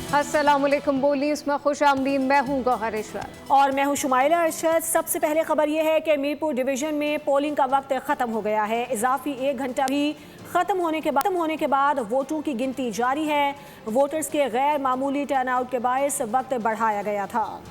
अस्सलामुअलैकुम बोली इसमें खुश आमदीद। मैं हूँ गौहर इशरत और मैं हूँ शुमाइला अरशद। सबसे पहले खबर यह है कि मीरपुर डिवीजन में पोलिंग का वक्त ख़त्म हो गया है। इजाफी 1 घंटा भी ख़त्म होने के बाद वोटों की गिनती जारी है। वोटर्स के गैर मामूली टर्नआउट के बायस वक्त बढ़ाया गया था।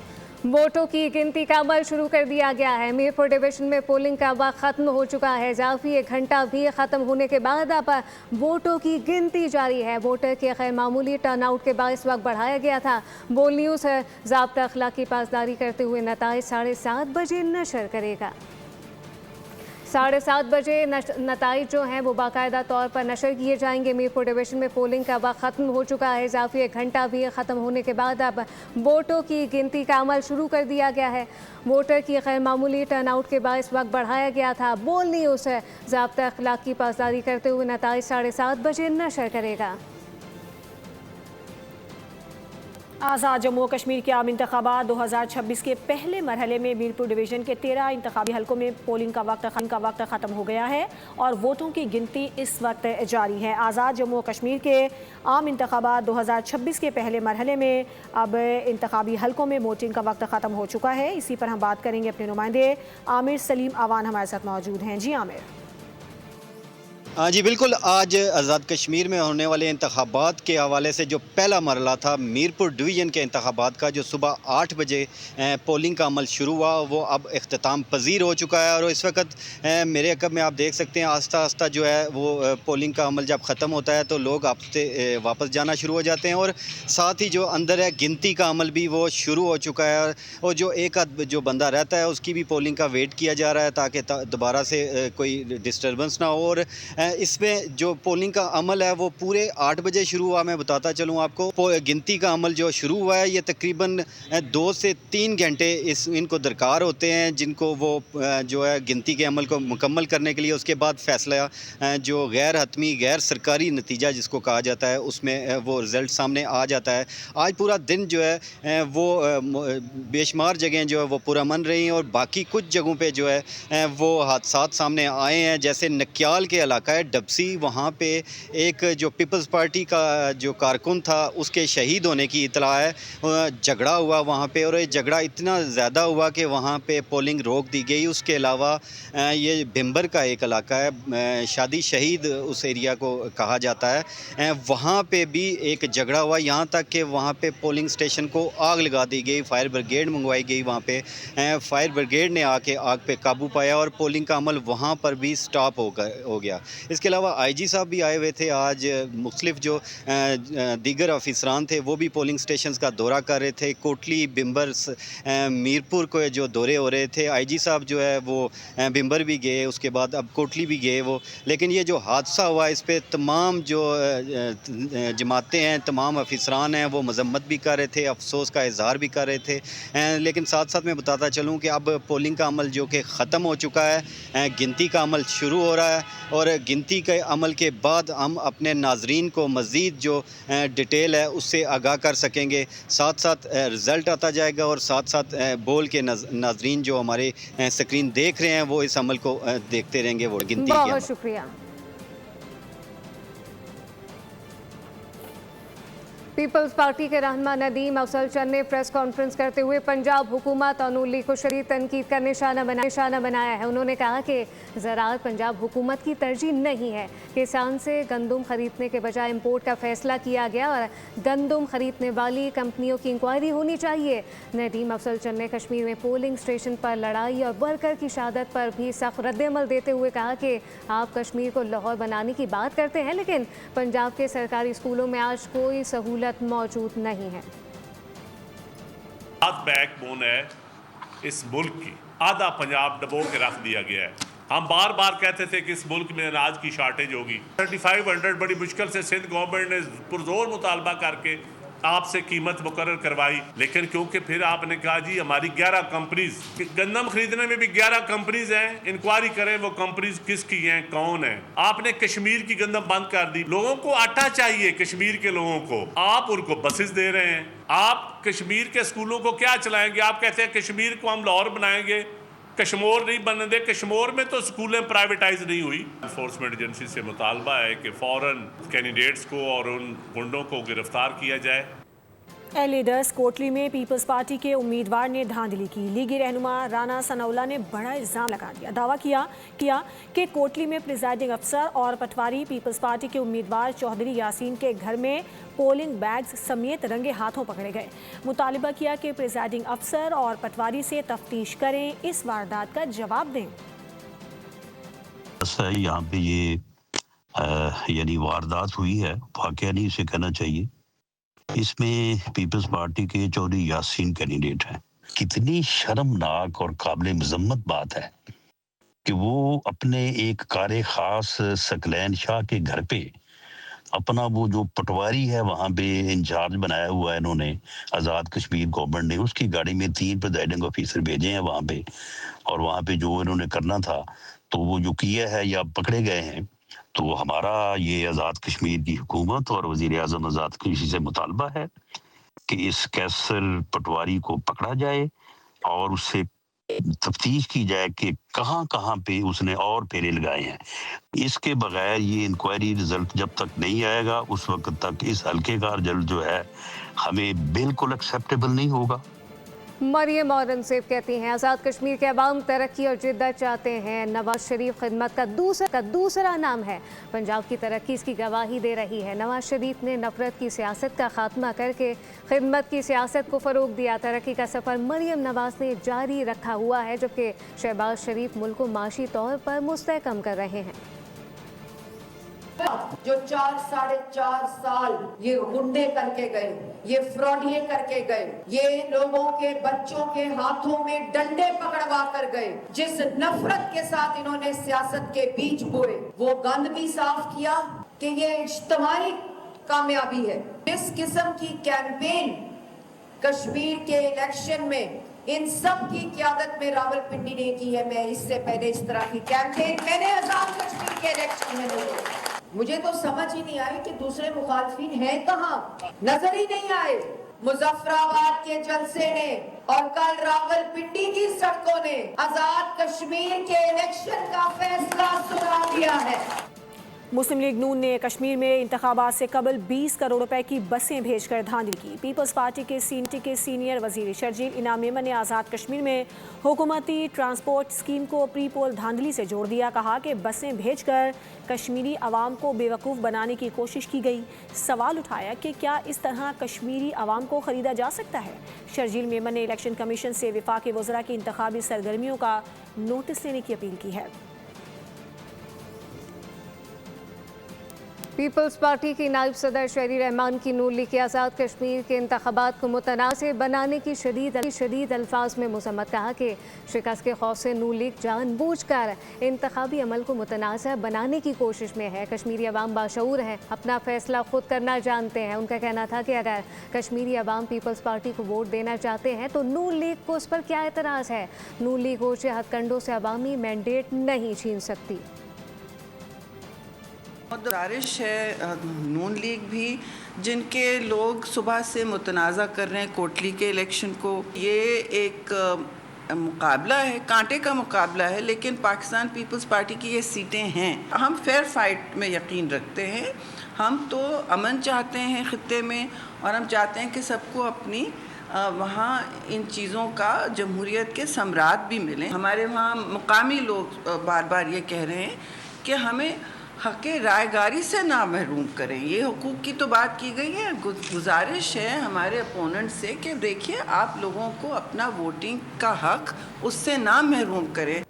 वोटों की गिनती का अमल शुरू कर दिया गया है। मीरपुर डिवीजन में पोलिंग का वक्त खत्म हो चुका है। इजाफी 1 घंटा भी खत्म होने के बाद अब वोटों की गिनती जारी है। वोटर के गैर मामूली टर्नआउट के बायस वक्त बढ़ाया गया था। बोल न्यूज़ ज़ाब्ता अखलाकी पासदारी करते हुए नताइज 7:30 बजे नशर करेगा। 7:30 बजे नताइज जो हैं वो बाकायदा तौर पर नशर किए जाएंगे। मीरपुर डिवीजन में पोलिंग का वक्त ख़त्म हो चुका है। इजाफी 1 घंटा भी ख़त्म होने के बाद अब वोटों की गिनती का अमल शुरू कर दिया गया है। वोटर की गैर मामूली टर्नआउट के बायस वक्त बढ़ाया गया था। बोल न्यूज़ ज़ाब्ता अखलाकी पासदारी करते हुए नताइज 7:30 बजे नशर करेगा। आज़ाद जम्मू और कश्मीर के आम इंतखाबात 2026 के पहले मरहले में मीरपुर डिवीजन के 13 इंतखाबी हलकों में पोलिंग का वक्त ख़त्म हो गया है और वोटों की गिनती इस वक्त जारी है। आज़ाद जम्मू और कश्मीर के आम इंतखाबात 2026 के पहले मरहले में अब इंतखाबी हलकों में वोटिंग का वक्त ख़त्म हो चुका है। इसी पर हम बात करेंगे। अपने नुमाइंदे आमिर सलीम आवान हमारे साथ मौजूद हैं। जी आमिर। हाँ जी बिल्कुल, आज आज़ाद कश्मीर में होने वाले इंतखाबात के हवाले से जो पहला मरला था मीरपुर डिवीज़न के इंतखाबात का, जो सुबह 8 बजे पोलिंग का अमल शुरू हुआ, वो अब इख्तिताम पजीर हो चुका है। और इस वक्त मेरे अकब में आप देख सकते हैं आस्ता आस्ता जो है वो पोलिंग का अमल जब ख़त्म होता है तो लोग आपसे वापस जाना शुरू हो जाते हैं। और साथ ही जो अंदर है गिनती का अमल भी वो शुरू हो चुका है। और जो एक आध जो बंदा रहता है उसकी भी पोलिंग का वेट किया जा रहा है ताकि दोबारा से कोई डिस्टर्बेंस ना हो। और इसमें जो पोलिंग का अमल है वो पूरे 8 बजे शुरू हुआ। मैं बताता चलूँ आपको, गिनती का अमल जो शुरू हुआ है ये तकरीबन 2 से 3 घंटे इनको दरकार होते हैं, जिनको वो जो है गिनती के अमल को मुकम्मल करने के लिए। उसके बाद फ़ैसला जो गैर हतमी गैर सरकारी नतीजा जिसको कहा जाता है उसमें वो रिज़ल्ट सामने आ जाता है। आज पूरा दिन जो है वो बेशुमार जगहें जो है वो पुरअमन रही हैं और बाकी कुछ जगहों पे जो है वो हादसात सामने आए हैं। जैसे नक्याल के इलाका है डबसी, वहाँ पे एक जो पीपल्स पार्टी का जो कारकुन था उसके शहीद होने की इतला है। झगड़ा हुआ वहाँ पे और ये झगड़ा इतना ज़्यादा हुआ कि वहाँ पे पोलिंग रोक दी गई। उसके अलावा ये भिम्बर का एक इलाका है, शादी शहीद उस एरिया को कहा जाता है, वहाँ पे भी एक झगड़ा हुआ, यहाँ तक कि वहाँ पे पोलिंग स्टेशन को आग लगा दी गई। फायर ब्रिगेड मंगवाई गई वहाँ पे। फायर ब्रिगेड ने आके आग पे काबू पाया और पोलिंग का अमल वहाँ पर भी स्टॉप हो गया। इसके अलावा आईजी साहब भी आए हुए थे आज। मुख्तलिफ जो दीगर अफसरान थे वो भी पोलिंग स्टेशंस का दौरा कर रहे थे। कोटली, बिम्बर, मीरपुर को जो दौरे हो रहे थे। आईजी साहब जो है वो बिम्बर भी गए, उसके बाद अब कोटली भी गए वो। लेकिन ये जो हादसा हुआ इस पर तमाम जो जमातें हैं, तमाम अफसरान हैं वो मजम्मत भी कर रहे थे, अफसोस का इजहार भी कर रहे थे। लेकिन साथ साथ मैं बताता चलूँ कि अब पोलिंग का अमल जो कि ख़त्म हो चुका है, गिनती का अमल शुरू हो रहा है और गिनती के अमल के बाद हम अपने नाजरीन को मज़ीद जो डिटेल है उससे आगाह कर सकेंगे। साथ साथ रिज़ल्ट आता जाएगा और साथ साथ बोल के नाजरीन जो हमारे स्क्रीन देख रहे हैं वो इस अमल को देखते रहेंगे। वो गिनती की। बहुत शुक्रिया। पीपल्स पार्टी के रहनुमा नदीम अफजल चंद ने प्रेस कॉन्फ्रेंस करते हुए पंजाब हुकूमत और नून लीग को शदीद तनकीद का निशाना बनाया है। उन्होंने कहा कि ज़राअत पंजाब हुकूमत की तरजीह नहीं है। किसान से गंदम खरीदने के बजाय इम्पोर्ट का फैसला किया गया और गंदम खरीदने वाली कंपनियों की इंक्वायरी होनी चाहिए। नदीम अफजल चंद ने कश्मीर में पोलिंग स्टेशन पर लड़ाई और वर्कर की शहादत पर भी सख्त रद्द-ए-अमल देते हुए कहा कि आप कश्मीर को लाहौर बनाने की बात करते हैं लेकिन पंजाब के सरकारी स्कूलों में आज कोई सहूलत मौजूद नहीं है। बैकबोन है इस मुल्क की, आधा पंजाब डबो के रख दिया गया है। हम बार बार कहते थे कि इस मुल्क में अनाज की शार्टेज होगी। 3500 बड़ी मुश्किल से सिंध गवर्नमेंट ने पुरजोर मुतालबा करके आपसे कीमत मुकर्रर करवाई, लेकिन क्योंकि फिर आपने कहा जी हमारी 11 कंपनीज, गंदम खरीदने में भी 11 कंपनीज हैं, इंक्वायरी करें वो कंपनीज किसकी हैं, कौन है। आपने कश्मीर की गंदम बंद कर दी। लोगों को आटा चाहिए, कश्मीर के लोगों को, आप उनको बसेस दे रहे हैं। आप कश्मीर के स्कूलों को क्या चलाएंगे? आप कहते हैं कश्मीर को हम लाहौर बनाएंगे, कश्मीर नहीं बनने दे। कश्मीर में तो स्कूलें प्राइवेटाइज नहीं हुई। एनफोर्समेंट एजेंसी से मुतालबा है कि फ़ौरन कैंडिडेट्स को और उन गुंडों को गिरफ्तार किया जाए। एलिडर्स कोटली में पीपल्स पार्टी के उम्मीदवार ने धांधली की। लीगी रहनुमा राना सनाउल्ला ने बड़ा इल्जाम लगा दिया। दावा किया कि कोटली में प्रिजाइडिंग अफसर और पटवारी पीपल्स पार्टी के उम्मीदवार चौधरी यासीन के घर में पोलिंग बैग्स समेत रंगे हाथों पकड़े गए। मुतालिबा किया कि प्रिजाइडिंग अफसर और पटवारी से तफ्तीश करें, इस वारदात का जवाब दें। यहाँ पे ये यानी वारदात हुई है, वाकया नहीं इसे कहना चाहिए। इसमें पीपल्स पार्टी के चौधरी यासीन कैंडिडेट हैं। कितनी शर्मनाक और काबिल मजम्मत बात है कि वो अपने एक कारे खास सकलैन शाह के घर पे अपना वो जो पटवारी है वहाँ पे इंचार्ज बनाया हुआ है इन्होंने, आज़ाद कश्मीर गवर्नमेंट ने, उसकी गाड़ी में 3 प्रिजाइडिंग ऑफिसर भेजे हैं वहाँ पे, और वहाँ पे जो इन्होंने करना था तो वो जो किया है या पकड़े गए हैं। तो हमारा ये आज़ाद कश्मीर की हुकूमत और वज़ीर आज़म आज़ाद कश्मीर से मुतालबा है कि इस कैसर पटवारी को पकड़ा जाए और उससे तफ्तीश की जाए कि कहाँ कहाँ पे उसने और फेरे लगाए हैं। इसके बगैर ये इंक्वायरी रिजल्ट जब तक नहीं आएगा उस वक्त तक इस हल्के का रिजल्ट जो है हमें बिल्कुल एक्सेप्टेबल नहीं होगा। मरियम औरंगजेब कहती हैं आज़ाद कश्मीर के अवाम तरक्की और जिद्दत चाहते हैं। नवाज शरीफ खिदमत का दूसरा नाम है। पंजाब की तरक्की इसकी गवाही दे रही है। नवाज शरीफ ने नफरत की सियासत का खात्मा करके खिदमत की सियासत को फ़रोग दिया। तरक्की का सफ़र मरियम नवाज ने जारी रखा हुआ है, जबकि शहबाज शरीफ मुल्क को माशी तौर पर मुस्तहकम कर रहे हैं। जो 4-4.5 साल ये गुंडे करके गए, ये फ्रॉडिये करके गए, ये लोगों के बच्चों के हाथों में डंडे पकड़वा कर गए, जिस नफरत के साथ इन्होंने सियासत के बीज बोए, वो गंद भी साफ किया कि ये इज्तिमाई कामयाबी है। इस किस्म की कैंपेन कश्मीर के इलेक्शन में इन सब की क़यादत में रावलपिंडी ने की है। मैं इससे पहले इस तरह की कैंपेन मैंने आज़ाद कश्मीर के इलेक्शन में नहीं की। मुझे तो समझ ही नहीं आई कि दूसरे मुखालफिन हैं कहाँ, नजर ही नहीं आए। मुजफ्फराबाद के जलसे ने और कल रावलपिंडी की सड़कों ने आज़ाद कश्मीर के इलेक्शन का फैसला सुना दिया है। मुस्लिम लीग नून ने कश्मीर में इंतखाबात से कबल 20 करोड़ रुपए की बसें भेजकर धांधली की। पीपल्स पार्टी के सीनियर वजीर शर्जील इनाम मेमन ने आज़ाद कश्मीर में हुकूमती ट्रांसपोर्ट स्कीम को प्री पोल धांधली से जोड़ दिया। कहा कि बसें भेजकर कश्मीरी आवाम को बेवकूफ़ बनाने की कोशिश की गई। सवाल उठाया कि क्या इस तरह कश्मीरी आवाम को ख़रीदा जा सकता है। शर्जील मेमन ने इलेक्शन कमीशन से वफाकी वज़रा की इंतखाबी सरगर्मियों का नोटिस लेने की अपील की है। पीपल्स पार्टी की नायब सदर शहरी रहमान की नून लीग के आज़ाद कश्मीर के इंतखाबात को मुतनाज़ बनाने की शदीद अल्फाज में मज़म्मत। कहा कि शिकस्त के खौफ से नून लीग जानबूझकर इंतखाबी अमल को मुतनाज़ बनाने की कोशिश में है। कश्मीरी अवाम बाशऊर है, अपना फैसला खुद करना जानते हैं। उनका कहना था कि अगर कश्मीरी अवाम पीपल्स पार्टी को वोट देना चाहते हैं तो नून लीग को उस पर क्या एतराज़ है। नून लीग ऊंचे हथकंडों से अवामी मैंडेट नहीं छीन सकती। गुजारिश है नून लीग भी, जिनके लोग सुबह से मुतनाज़ा कर रहे हैं कोटली के इलेक्शन को, ये एक मुकाबला है, कांटे का मुकाबला है, लेकिन पाकिस्तान पीपल्स पार्टी की ये सीटें हैं। हम फेयर फाइट में यकीन रखते हैं। हम तो अमन चाहते हैं ख़ित्ते में, और हम चाहते हैं कि सबको अपनी वहाँ इन चीज़ों का जमहूरियत के समरात भी मिलें। हमारे वहाँ मुकामी लोग बार बार ये कह रहे हैं कि हमें हक़ रायगारी से ना महरूम करें। ये हुकूक की तो बात की गई है। गुजारिश है हमारे अपोनेंट से कि देखिए आप लोगों को अपना वोटिंग का हक़ उससे ना महरूम करें।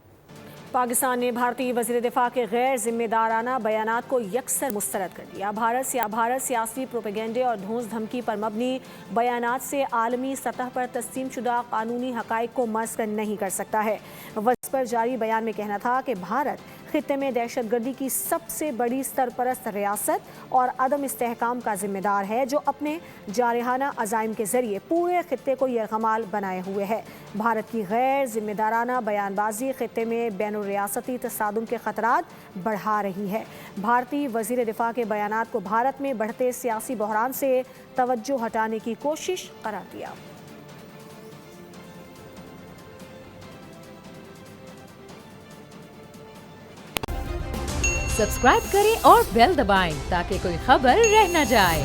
पाकिस्तान ने भारतीय वज़ीर दिफा के गैर जिम्मेदाराना बयानात को यकसर मुस्तरद कर दिया। भारत सियासी प्रोपेगेंडे और धौंस धमकी पर मबनी बयानात से आलमी सतह पर तस्लीम शुदा कानूनी हक़ाइक़ को मस्क नहीं कर सकता है। वज़ीर पर जारी बयान में कहना था कि भारत खित्ते में दहशतगर्दी की सबसे बड़ी सरपरस्त रियासत और अदम इस्तेहकाम का जिम्मेदार है, जो अपने जारहाना अज़ाइम के ज़रिए पूरे खित्ते को यरगमाल बनाए हुए है। भारत की गैर जिम्मेदाराना बयानबाजी खित्ते में बैनुर रियासती तसादुम के ख़तरात बढ़ा रही है। भारतीय वज़ीर दिफा के बयानात को भारत में बढ़ते सियासी बहरान से तवज्जो हटाने की कोशिश करार दिया। सब्सक्राइब करें और बेल दबाएं ताकि कोई खबर रह न जाए।